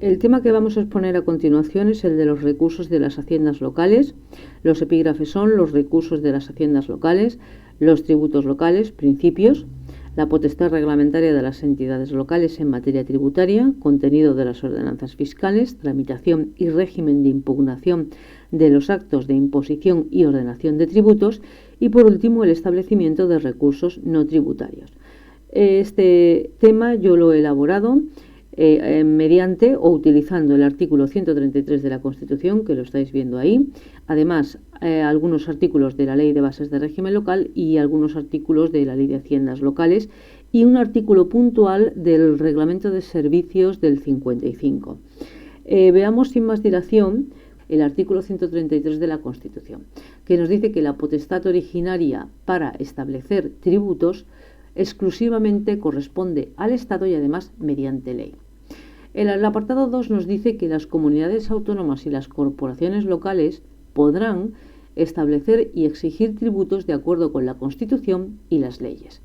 El tema que vamos a exponer a continuación es el de los recursos de las haciendas locales. Los epígrafes son los recursos de las haciendas locales, los tributos locales, principios, la potestad reglamentaria de las entidades locales en materia tributaria, contenido de las ordenanzas fiscales, tramitación y régimen de impugnación de los actos de imposición y ordenación de tributos y, por último, el establecimiento de recursos no tributarios. Este tema yo lo he elaborado mediante o utilizando el artículo 133 de la Constitución, que lo estáis viendo ahí, además algunos artículos de la Ley de Bases de Régimen Local y algunos artículos de la Ley de Haciendas Locales y un artículo puntual del Reglamento de Servicios del 55. Veamos sin más dilación el artículo 133 de la Constitución, que nos dice que la potestad originaria para establecer tributos exclusivamente corresponde al Estado y además mediante ley. El apartado 2 nos dice que las comunidades autónomas y las corporaciones locales podrán establecer y exigir tributos de acuerdo con la Constitución y las leyes.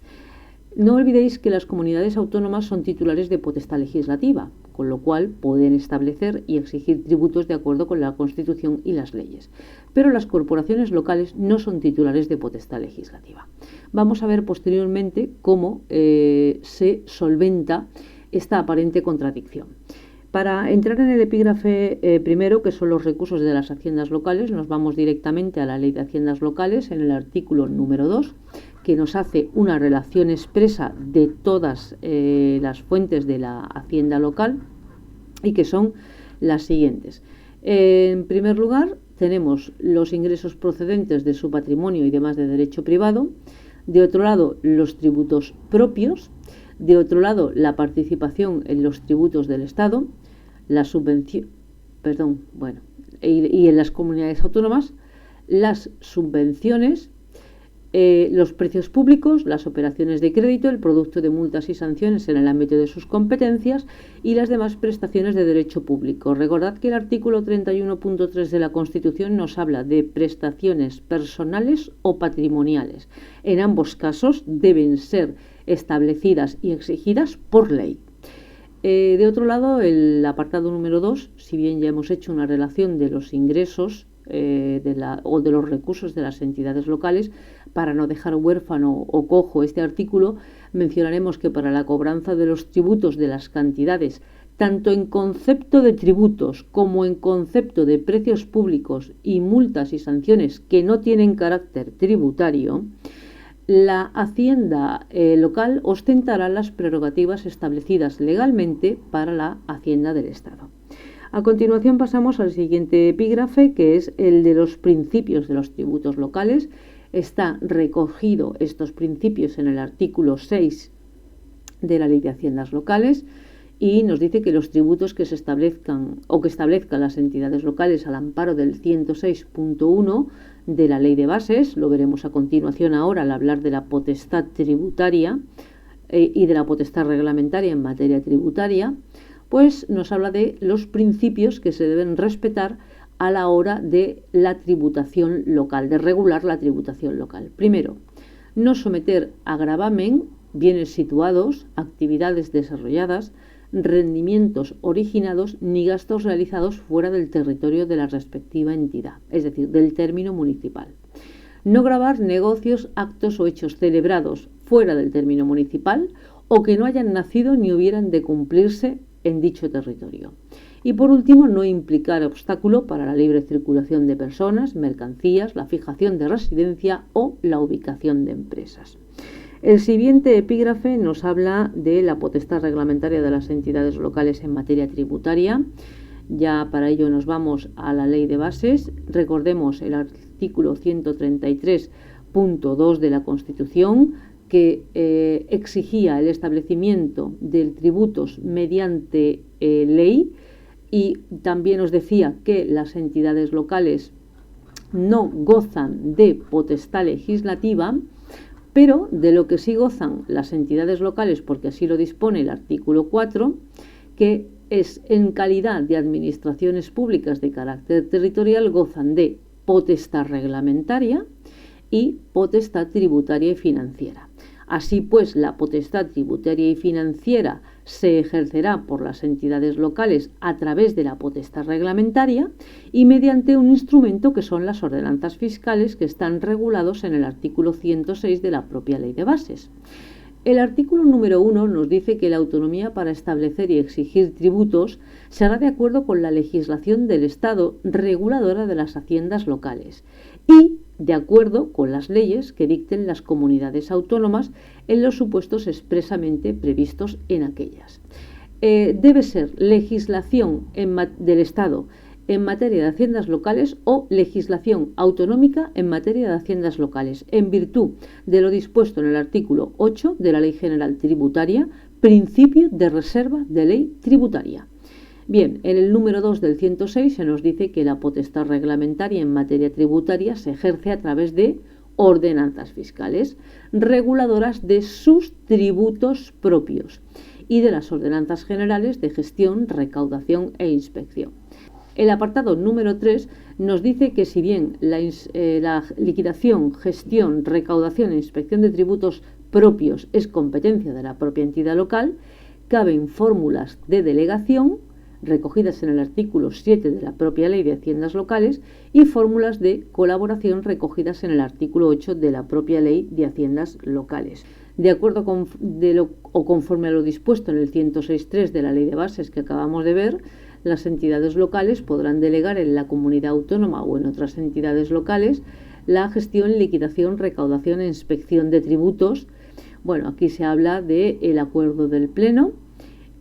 No olvidéis que las comunidades autónomas son titulares de potestad legislativa, con lo cual pueden establecer y exigir tributos de acuerdo con la Constitución y las leyes. Pero las corporaciones locales no son titulares de potestad legislativa. Vamos a ver posteriormente cómo se solventa esta aparente contradicción. Para entrar en el epígrafe primero, que son los recursos de las haciendas locales, nos vamos directamente a la Ley de Haciendas Locales en el artículo número 2, que nos hace una relación expresa de todas las fuentes de la hacienda local y que son las siguientes. En primer lugar, tenemos los ingresos procedentes de su patrimonio y demás de derecho privado. De otro lado, los tributos propios. De otro lado, la participación en los tributos del Estado, la subvención, y en las comunidades autónomas, las subvenciones, los precios públicos, las operaciones de crédito, el producto de multas y sanciones en el ámbito de sus competencias y las demás prestaciones de derecho público. Recordad que el artículo 31.3 de la Constitución nos habla de prestaciones personales o patrimoniales. En ambos casos deben ser establecidas y exigidas por ley. De otro lado, el apartado número 2, si bien ya hemos hecho una relación de los ingresos o de los recursos de las entidades locales, para no dejar huérfano o cojo este artículo, mencionaremos que para la cobranza de los tributos de las cantidades, tanto en concepto de tributos como en concepto de precios públicos y multas y sanciones que no tienen carácter tributario, la hacienda local ostentará las prerrogativas establecidas legalmente para la hacienda del Estado. A continuación pasamos al siguiente epígrafe, que es el de los principios de los tributos locales. Está recogido estos principios en el artículo 6 de la Ley de Haciendas Locales y nos dice que los tributos que se establezcan o que establezcan las entidades locales al amparo del 106.1 de la Ley de Bases, lo veremos a continuación ahora al hablar de la potestad tributaria y de la potestad reglamentaria en materia tributaria, pues nos habla de los principios que se deben respetar a la hora de la tributación local, de regular la tributación local. Primero, no someter a gravamen bienes situados, actividades desarrolladas, rendimientos originados ni gastos realizados fuera del territorio de la respectiva entidad, es decir, del término municipal. No gravar negocios, actos o hechos celebrados fuera del término municipal o que no hayan nacido ni hubieran de cumplirse en dicho territorio. Y por último, no implicar obstáculo para la libre circulación de personas, mercancías, la fijación de residencia o la ubicación de empresas. El siguiente epígrafe nos habla de la potestad reglamentaria de las entidades locales en materia tributaria. Ya para ello nos vamos a la Ley de Bases. Recordemos el artículo 133.2 de la Constitución, que exigía el establecimiento de tributos mediante ley, y también nos decía que las entidades locales no gozan de potestad legislativa, pero de lo que sí gozan las entidades locales, porque así lo dispone el artículo 4, que es en calidad de administraciones públicas de carácter territorial, gozan de potestad reglamentaria y potestad tributaria y financiera. Así pues, la potestad tributaria y financiera se ejercerá por las entidades locales a través de la potestad reglamentaria y mediante un instrumento que son las ordenanzas fiscales, que están regulados en el artículo 106 de la propia Ley de Bases. El artículo número 1 nos dice que la autonomía para establecer y exigir tributos se hará de acuerdo con la legislación del Estado reguladora de las haciendas locales y de acuerdo con las leyes que dicten las comunidades autónomas en los supuestos expresamente previstos en aquellas. Debe ser legislación del Estado en materia de haciendas locales o legislación autonómica en materia de haciendas locales, en virtud de lo dispuesto en el artículo 8 de la Ley General Tributaria, principio de reserva de ley tributaria. Bien, en el número 2 del 106 se nos dice que la potestad reglamentaria en materia tributaria se ejerce a través de ordenanzas fiscales reguladoras de sus tributos propios y de las ordenanzas generales de gestión, recaudación e inspección. El apartado número 3 nos dice que si bien la liquidación, gestión, recaudación e inspección de tributos propios es competencia de la propia entidad local, caben fórmulas de delegación recogidas en el artículo 7 de la propia Ley de Haciendas Locales y fórmulas de colaboración recogidas en el artículo 8 de la propia Ley de Haciendas Locales. De acuerdo conforme a lo dispuesto en el 106.3 de la Ley de Bases que acabamos de ver, las entidades locales podrán delegar en la comunidad autónoma o en otras entidades locales la gestión, liquidación, recaudación e inspección de tributos. Bueno, aquí se habla del acuerdo del Pleno,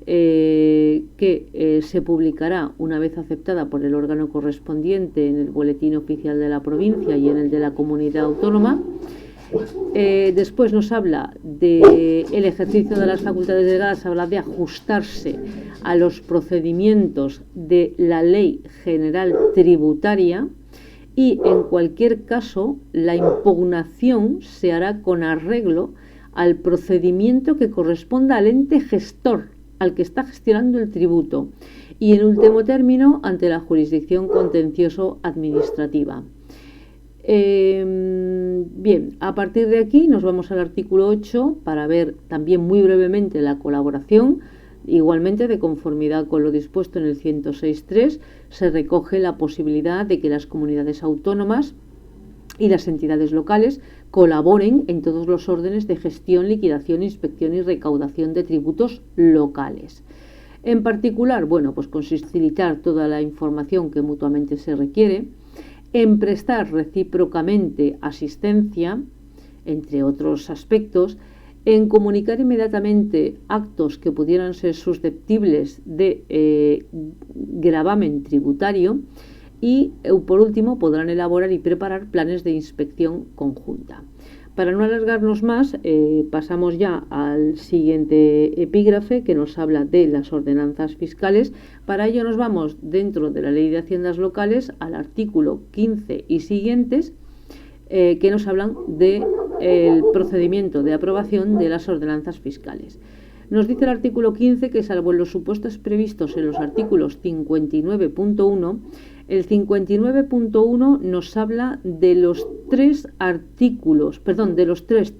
que se publicará una vez aceptada por el órgano correspondiente en el Boletín Oficial de la provincia y en el de la comunidad autónoma. Después nos habla del ejercicio de las facultades delegadas, habla de ajustarse a los procedimientos de la Ley General Tributaria y en cualquier caso la impugnación se hará con arreglo al procedimiento que corresponda al ente gestor, al que está gestionando el tributo, y en último término ante la jurisdicción contencioso administrativa. Bien, a partir de aquí nos vamos al artículo 8 para ver también muy brevemente la colaboración. Igualmente, de conformidad con lo dispuesto en el 106.3, se recoge la posibilidad de que las comunidades autónomas y las entidades locales colaboren en todos los órdenes de gestión, liquidación, inspección y recaudación de tributos locales. En particular, bueno, pues con facilitar toda la información que mutuamente se requiere, en prestar recíprocamente asistencia, entre otros aspectos, en comunicar inmediatamente actos que pudieran ser susceptibles de gravamen tributario y, por último, podrán elaborar y preparar planes de inspección conjunta. Para no alargarnos más, pasamos ya al siguiente epígrafe que nos habla de las ordenanzas fiscales. Para ello nos vamos dentro de la Ley de Haciendas Locales al artículo 15 y siguientes, que nos hablan del procedimiento de aprobación de las ordenanzas fiscales. Nos dice el artículo 15 que, salvo en los supuestos previstos en los artículos 59.1, el 59.1 nos habla de los tres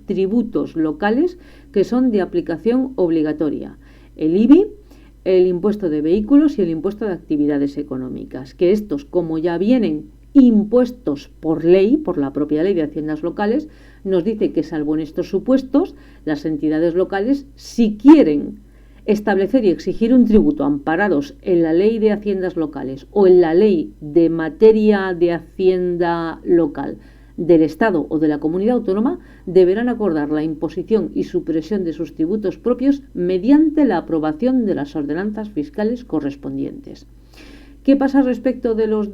tributos locales que son de aplicación obligatoria: el IBI, el impuesto de vehículos y el impuesto de actividades económicas, que estos, como ya vienen impuestos por ley, por la propia Ley de Haciendas Locales, nos dice que, salvo en estos supuestos, las entidades locales, si quieren establecer y exigir un tributo amparados en la Ley de Haciendas Locales o en la Ley de Materia de Hacienda Local del Estado o de la Comunidad Autónoma, deberán acordar la imposición y supresión de sus tributos propios mediante la aprobación de las ordenanzas fiscales correspondientes. ¿Qué pasa respecto de los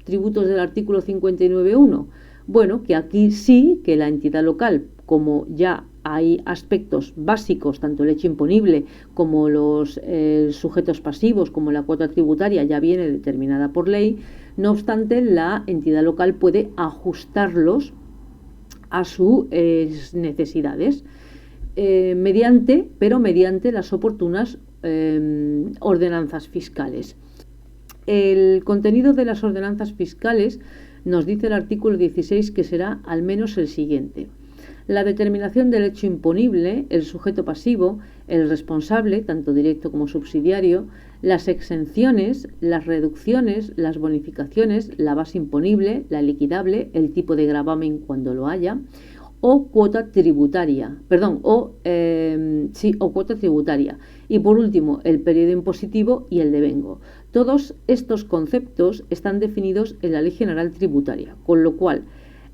tributos del artículo 59.1? Bueno, que aquí sí que la entidad local, como ya hay aspectos básicos, tanto el hecho imponible como los sujetos pasivos, como la cuota tributaria, ya viene determinada por ley. No obstante, la entidad local puede ajustarlos a sus necesidades mediante las oportunas ordenanzas fiscales. El contenido de las ordenanzas fiscales nos dice el artículo 16 que será al menos el siguiente: La determinación del hecho imponible, el sujeto pasivo, el responsable, tanto directo como subsidiario, las exenciones, las reducciones, las bonificaciones, la base imponible, la liquidable, el tipo de gravamen cuando lo haya, o cuota tributaria, o cuota tributaria. Y por último, el periodo impositivo y el devengo. Todos estos conceptos están definidos en la Ley General Tributaria, con lo cual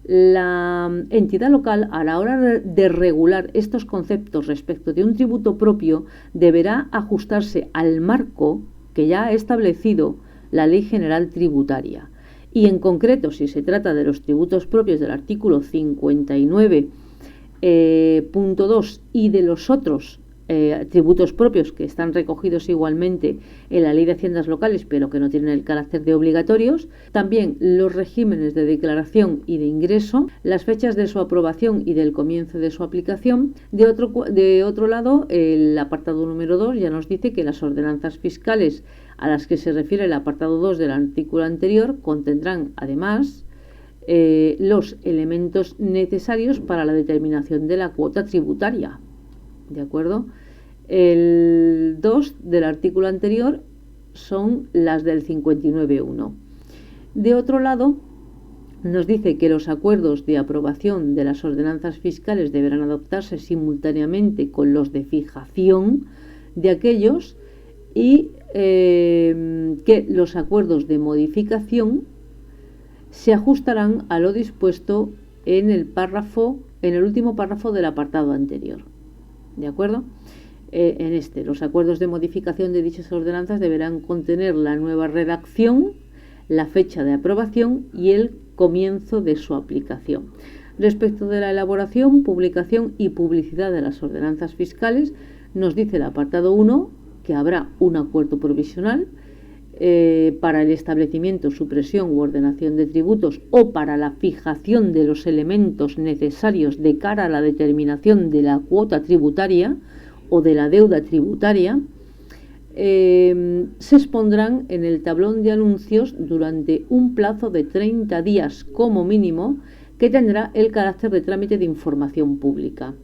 la entidad local, a la hora de regular estos conceptos respecto de un tributo propio, deberá ajustarse al marco que ya ha establecido la Ley General Tributaria. Y en concreto, si se trata de los tributos propios del artículo 59.2 y de los otros tributos propios que están recogidos igualmente en la Ley de Haciendas Locales, pero que no tienen el carácter de obligatorios, también los regímenes de declaración y de ingreso, las fechas de su aprobación y del comienzo de su aplicación. De otro lado, el apartado número 2 ya nos dice que las ordenanzas fiscales a las que se refiere el apartado 2 del artículo anterior contendrán además los elementos necesarios para la determinación de la cuota tributaria. ¿De acuerdo? El 2 del artículo anterior son las del 59.1. De otro lado, nos dice que los acuerdos de aprobación de las ordenanzas fiscales deberán adoptarse simultáneamente con los de fijación de aquellos y que los acuerdos de modificación se ajustarán a lo dispuesto en el último párrafo del apartado anterior. ¿De acuerdo? Los acuerdos de modificación de dichas ordenanzas deberán contener la nueva redacción, la fecha de aprobación y el comienzo de su aplicación. Respecto de la elaboración, publicación y publicidad de las ordenanzas fiscales, nos dice el apartado 1 que habrá un acuerdo provisional para el establecimiento, supresión u ordenación de tributos o para la fijación de los elementos necesarios de cara a la determinación de la cuota tributaria o de la deuda tributaria, se expondrán en el tablón de anuncios durante un plazo de 30 días como mínimo, que tendrá el carácter de trámite de información pública.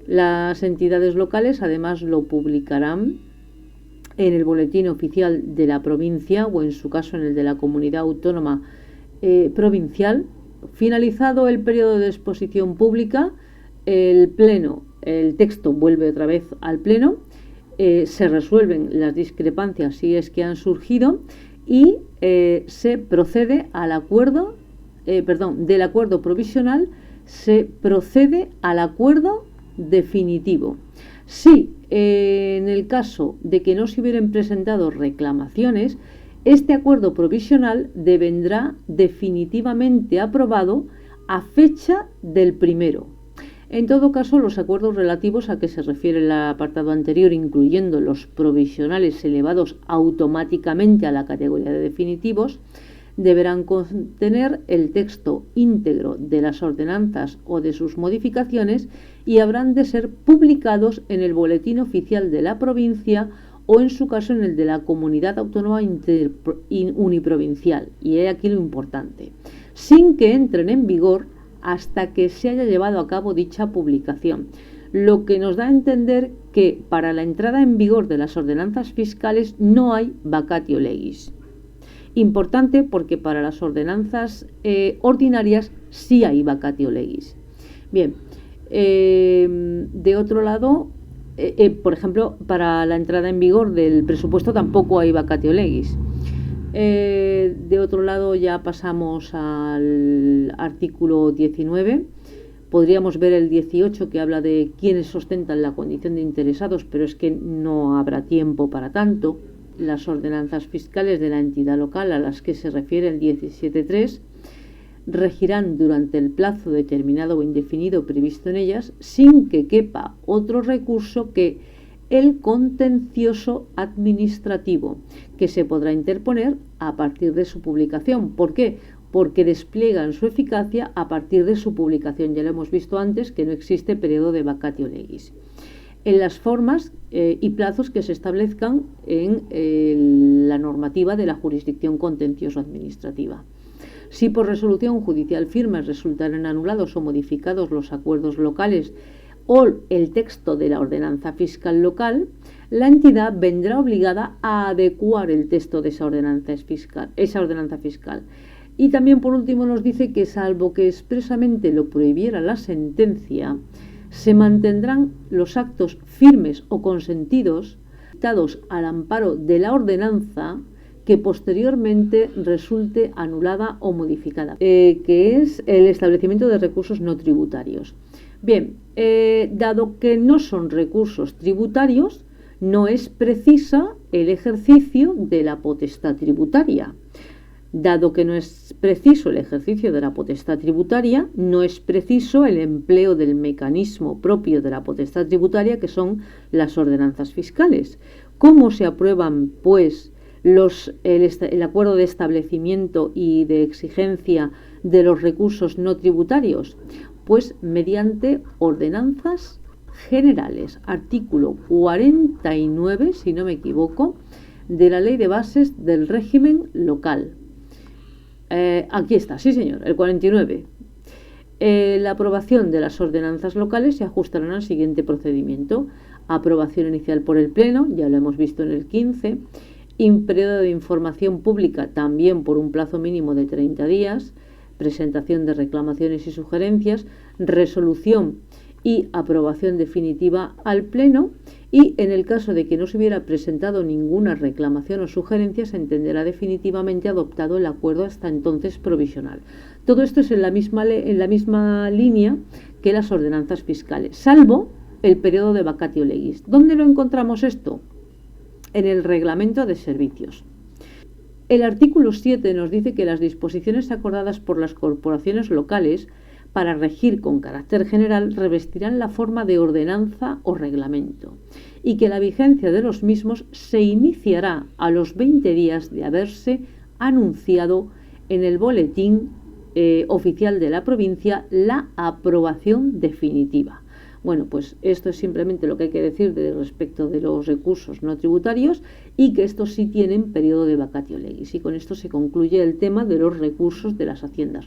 Las entidades locales además lo publicarán en el boletín oficial de la provincia o en su caso en el de la comunidad autónoma provincial. Finalizado el periodo de exposición pública, el texto vuelve otra vez al pleno, se resuelven las discrepancias si es que han surgido y se procede al acuerdo, del acuerdo provisional se procede al acuerdo definitivo. Si en el caso de que no se hubieran presentado reclamaciones, este acuerdo provisional devendrá definitivamente aprobado a fecha del primero. En todo caso, los acuerdos relativos a que se refiere el apartado anterior, incluyendo los provisionales elevados automáticamente a la categoría de definitivos, deberán contener el texto íntegro de las ordenanzas o de sus modificaciones y habrán de ser publicados en el boletín oficial de la provincia o en su caso en el de la comunidad autónoma uniprovincial, y he aquí lo importante, sin que entren en vigor hasta que se haya llevado a cabo dicha publicación, lo que nos da a entender que para la entrada en vigor de las ordenanzas fiscales no hay vacatio legis. Importante porque para las ordenanzas ordinarias sí hay vacatio legis. Bien, de otro lado, por ejemplo, para la entrada en vigor del presupuesto tampoco hay vacatio legis. De otro lado ya pasamos al artículo 19. Podríamos ver el 18 que habla de quienes ostentan la condición de interesados, pero es que no habrá tiempo para tanto. Las ordenanzas fiscales de la entidad local a las que se refiere el 17.3 regirán durante el plazo determinado o indefinido previsto en ellas, sin que quepa otro recurso que el contencioso administrativo, que se podrá interponer a partir de su publicación. ¿Por qué? Porque despliegan su eficacia a partir de su publicación. Ya lo hemos visto antes que no existe periodo de vacatio legis. En las formas y plazos que se establezcan en la normativa de la jurisdicción contencioso administrativa. Si por resolución judicial firme resultaran anulados o modificados los acuerdos locales o el texto de la ordenanza fiscal local, la entidad vendrá obligada a adecuar el texto de esa ordenanza fiscal. Y también, por último, nos dice que, salvo que expresamente lo prohibiera la sentencia, se mantendrán los actos firmes o consentidos dados al amparo de la ordenanza que posteriormente resulte anulada o modificada, que es el establecimiento de recursos no tributarios. Bien, dado que no son recursos tributarios, no es precisa el ejercicio de la potestad tributaria. Dado que no es preciso el ejercicio de la potestad tributaria, no es preciso el empleo del mecanismo propio de la potestad tributaria, que son las ordenanzas fiscales. ¿Cómo se aprueban, pues, el acuerdo de establecimiento y de exigencia de los recursos no tributarios? Pues mediante ordenanzas generales, artículo 49, si no me equivoco, de la Ley de Bases del Régimen Local. Aquí está, sí señor, el 49. La aprobación de las ordenanzas locales se ajustarán al siguiente procedimiento: aprobación inicial por el Pleno, ya lo hemos visto en el 15, periodo de información pública también por un plazo mínimo de 30 días, presentación de reclamaciones y sugerencias, resolución y aprobación definitiva al Pleno, y en el caso de que no se hubiera presentado ninguna reclamación o sugerencia, se entenderá definitivamente adoptado el acuerdo hasta entonces provisional. Todo esto es en la misma línea que las ordenanzas fiscales, salvo el periodo de vacatio legis. ¿Dónde lo encontramos esto? En el reglamento de servicios. El artículo 7 nos dice que las disposiciones acordadas por las corporaciones locales para regir con carácter general revestirán la forma de ordenanza o reglamento, y que la vigencia de los mismos se iniciará a los 20 días de haberse anunciado en el boletín oficial de la provincia la aprobación definitiva. Bueno, pues esto es simplemente lo que hay que decir respecto de los recursos no tributarios, y que estos sí tienen periodo de vacatio legis. Y con esto se concluye el tema de los recursos de las haciendas.